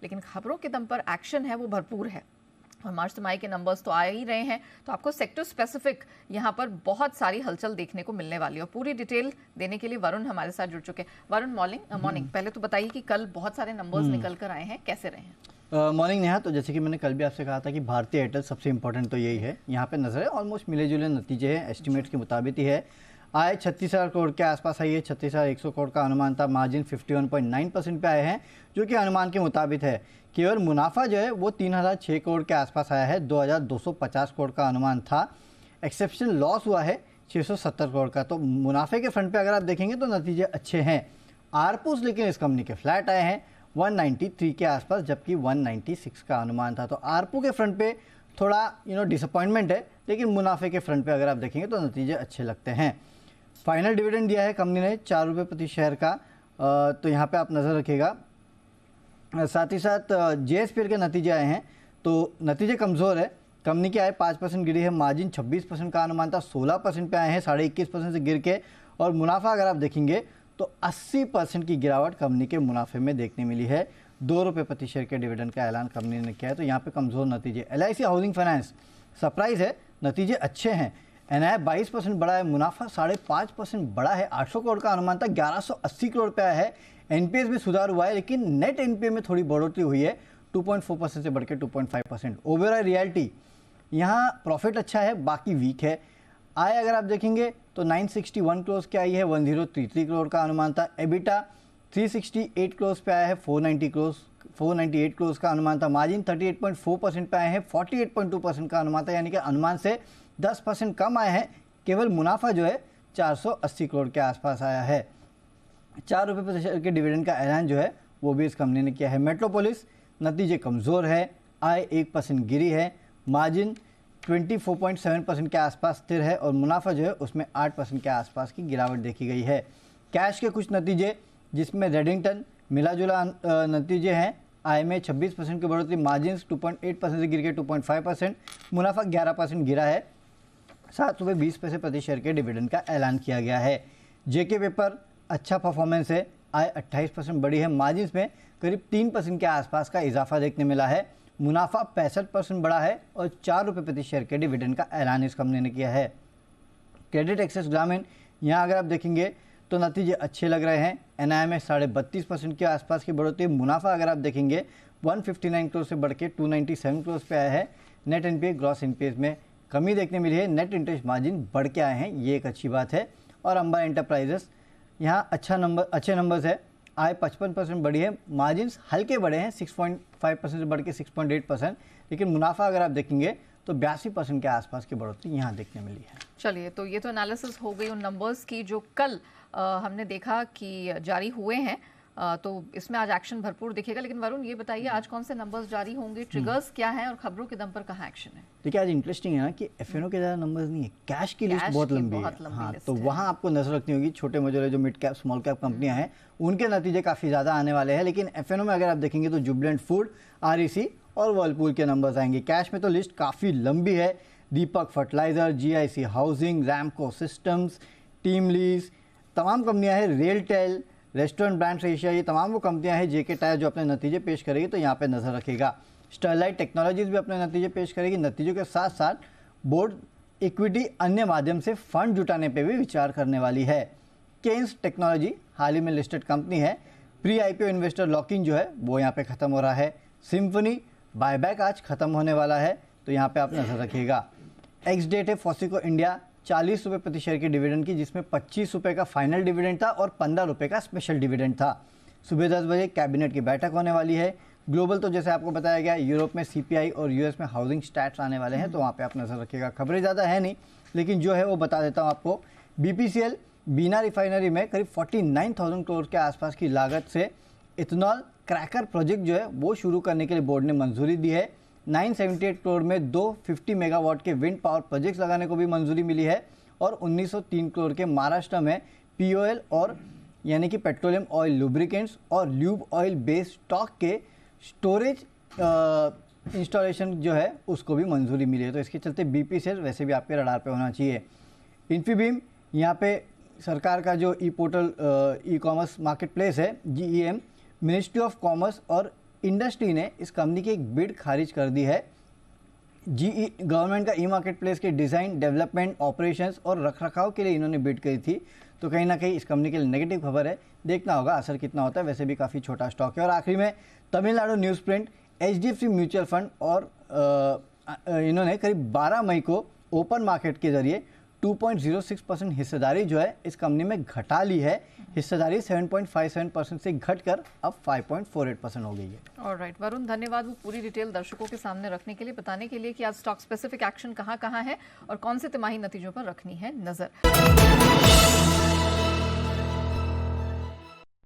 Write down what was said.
लेकिन खबरों के दम पर एक्शन है वो भरपूर है और मार्च तिमाही के नंबर्स तो आ ही रहे हैं, तो आपको सेक्टर स्पेसिफिक यहाँ पर बहुत सारी हलचल देखने को मिलने वाली है। और पूरी डिटेल देने के लिए वरुण हमारे साथ जुड़ चुके हैं। वरुण, मॉर्निंग। पहले तो बताइए कि कल बहुत सारे नंबर्स निकल कर आए हैं, कैसे रहे हैं? मॉर्निंग नेहा, तो जैसे कि मैंने कल भी आपसे कहा था कि भारतीय एयरटेल सबसे इंपॉर्टेंट तो यही है। यहाँ पे नजर है ऑलमोस्ट मिले जुले नतीजे हैं, एस्टिमेट्स के मुताबिक ही है। आय 36,000 करोड़ के आसपास आई है, 36,100 करोड़ का अनुमान था। मार्जिन 51.9% पे आए हैं, जो कि अनुमान के मुताबिक है। केवल मुनाफा जो है वो 3,006 करोड़ के आसपास आया है, 2,250 करोड़ का अनुमान था। एक्सेप्शनल लॉस हुआ है 670 करोड़ का। तो मुनाफे के फ्रंट पे अगर आप देखेंगे तो नतीजे अच्छे हैं। आरपूस लेकिन इस कंपनी के फ्लैट आए हैं 193 के आसपास, जबकि 196 का अनुमान था। तो आरपू के फ्रंट पे थोड़ा डिसअपॉइंटमेंट है, लेकिन मुनाफे के फ्रंट पे अगर आप देखेंगे तो नतीजे अच्छे लगते हैं। फाइनल डिविडेंड दिया है कंपनी ने 4 रुपये प्रति शेयर का, तो यहाँ पे आप नज़र रखिएगा। साथ ही साथ जेएसपीएल के नतीजे आए हैं, तो नतीजे कमज़ोर है। कंपनी की आय 5% गिरी है, मार्जिन 26% का अनुमान था, 16% पे आए हैं, 21.5% से गिर के। और मुनाफा अगर आप देखेंगे तो 80% की गिरावट कंपनी के मुनाफे में देखने मिली है। 2 रुपये प्रति शेयर के डिविडेंड का ऐलान कंपनी ने किया है, तो यहाँ पे कमज़ोर नतीजे। LIC हाउसिंग फाइनेंस सरप्राइज है, नतीजे अच्छे हैं। NII 22% बढ़ा है, मुनाफा 5.5% बढ़ा है। 800 करोड़ का अनुमान था, 1180 करोड़ पे आया है। NPS में सुधार हुआ है, लेकिन नेट NPA में थोड़ी बढ़ोतरी हुई है, 2.4% से बढ़ के 2.5%। ओबेरॉय रियल्टी, यहाँ प्रॉफिट अच्छा है, बाकी वीक है। आय अगर आप देखेंगे तो 961 करोड़ की आई है, 1033 करोड़ का अनुमान था। एबिटा 368 करोड़ पे आया है, 498 करोड़ का अनुमान था। मार्जिन 38.4% पे आए हैं, 48.2% का अनुमान था, यानी कि अनुमान से 10% कम आए हैं। केवल मुनाफा जो है 480 करोड़ के आसपास आया है। 4 रुपये प्रति शेयर के डिविडेंड का ऐलान जो है वो भी इस कंपनी ने किया है। मेट्रोपोलिस नतीजे कमज़ोर है, आय 1% गिरी है, मार्जिन 24.7% के आसपास स्थिर है और मुनाफा जो है उसमें 8% के आसपास की गिरावट देखी गई है। कैश के कुछ नतीजे, जिसमें रेडिंगटन मिला जुला नतीजे हैं। आय में 26% की बढ़ोतरी, मार्जिन 2.8% से गिर के 2.5%, मुनाफा 11% गिरा है। 7 रुपये 20 पैसे प्रति शेयर के डिविडेंड का ऐलान किया गया है। जेके पेपर अच्छा परफॉर्मेंस है, आय 28% बढ़ी है, मार्जिन में करीब 3% के आसपास का इजाफा देखने मिला है। मुनाफा 65% बढ़ा है और 4 रुपये प्रति शेयर के डिविडेंड का ऐलान इस कंपनी ने किया है। क्रेडिट एक्सेस ग्रामीण, यहाँ अगर आप देखेंगे तो नतीजे अच्छे लग रहे हैं। NII में 32.5% के आसपास की बढ़ोतरी। मुनाफा अगर आप देखेंगे 159 करोड़ से बढ़ के 297 करोड़ पे आया है। नेट NPA ग्रॉस NPA में कमी देखने मिली है। नेट इंटरेस्ट मार्जिन बढ़ के आए हैं, ये एक अच्छी बात है। और अंबा एंटरप्राइजेस, यहाँ अच्छे नंबर्स है। आय 55% बढ़ी है, मार्जिन हल्के बढ़े हैं, 6.5% से बढ़ के 6.8%, लेकिन मुनाफा अगर आप देखेंगे तो 82% के आसपास की बढ़ोतरी यहाँ देखने मिली है। चलिए, तो ये तो एनालिसिस हो गई उन नंबर्स की जो कल हमने देखा कि जारी हुए हैं, तो इसमें आज एक्शन भरपूर दिखेगा। लेकिन वरुण, ये बताइए आज कौन से नंबर्स जारी होंगे, ट्रिगर्स क्या हैं और खबरों के दम पर कहाँ एक्शन है? देखिए, आज इंटरेस्टिंग है ना कि FNO के ज़्यादा नंबर्स नहीं है, कैश की लिस्ट बहुत लंबी है। हाँ, तो वहाँ आपको नजर रखनी होगी। छोटे मजोरे जो मिड कैप स्मॉल कैप कंपनियां हैं उनके नतीजे काफ़ी ज़्यादा आने वाले हैं। लेकिन FNO में अगर आप देखेंगे तो जुबिलेंट फूड, REC और वर्लपूल के नंबर्स आएंगे। कैश में तो लिस्ट काफ़ी लंबी है। Deepak fertilizer, GIC housing, Ramco systems, TeamLease, तमाम कंपनियां हैं। रेलटेल, रेस्टोरेंट ब्रांड्स एशिया, ये तमाम वो कंपनियां हैं। JK टायर जो अपने नतीजे पेश करेगी, तो यहाँ पे नजर रखेगा। स्टरलाइट टेक्नोलॉजीज भी अपने नतीजे पेश करेगी। नतीजों के साथ साथ बोर्ड इक्विटी अन्य माध्यम से फंड जुटाने पे भी विचार करने वाली है। केन्स टेक्नोलॉजी हाल ही में लिस्टेड कंपनी है। प्री IPO इन्वेस्टर लॉकिंग जो है वो यहाँ पे खत्म हो रहा है। सिम्फनी बायबैक आज खत्म होने वाला है, तो यहाँ पे आप नजर रखिएगा। एक्स डेट है फॉसिको इंडिया, 40 रुपये प्रति शेयर की डिविडेंड की, जिसमें 25 रुपये का फाइनल डिविडेंड था और 15 रुपये का स्पेशल डिविडेंड था। सुबह 10 बजे कैबिनेट की बैठक होने वाली है। ग्लोबल तो जैसे आपको बताया गया, यूरोप में CPI और US में हाउसिंग स्टैट्स आने वाले हैं, तो वहाँ पे आप नजर रखिएगा। खबरें ज़्यादा है नहीं, लेकिन जो है वो बता देता हूँ आपको। BPCL बीना रिफाइनरी में करीब 49,000 करोड़ के आसपास की लागत से इथेनॉल क्रैकर प्रोजेक्ट जो है वो शुरू करने के लिए बोर्ड ने मंजूरी दी है। 978 करोड़ में 250 मेगावाट के विंड पावर प्रोजेक्ट्स लगाने को भी मंजूरी मिली है। और 1903 करोड़ के महाराष्ट्र में POL और यानी कि पेट्रोलियम ऑयल लुब्रिकेंट्स और ल्यूब ऑयल बेस्ड स्टॉक के स्टोरेज इंस्टॉलेशन जो है उसको भी मंजूरी मिली है। तो इसके चलते BPCL वैसे भी आपके रडार पे होना चाहिए। इन्फीबीम, यहाँ पे सरकार का जो e portal e commerce market place है GEM, मिनिस्ट्री ऑफ कॉमर्स और इंडस्ट्री ने इस कंपनी की एक बिड खारिज कर दी है। जीई गवर्नमेंट का ई मार्केट प्लेस के डिज़ाइन, डेवलपमेंट, ऑपरेशंस और रखरखाव के लिए इन्होंने बिड करी थी। तो कहीं ना कहीं इस कंपनी के लिए नेगेटिव खबर है, देखना होगा असर कितना होता है। वैसे भी काफ़ी छोटा स्टॉक है। और आखिरी में Tamil Nadu news print, HDFC mutual fund और इन्होंने करीब 12 मई को ओपन मार्केट के जरिए 2.06% हिस्सेदारी जो है इस कंपनी में घटा ली है। हिस्सेदारी 7.57% से घटकर अब 5.48% हो गई है। ऑलराइट वरुण, धन्यवाद वो पूरी डिटेल दर्शकों के सामने रखने के लिए, बताने के लिए कि आज स्टॉक स्पेसिफिक एक्शन कहाँ कहाँ है और कौन से तिमाही नतीजों पर रखनी है नजर।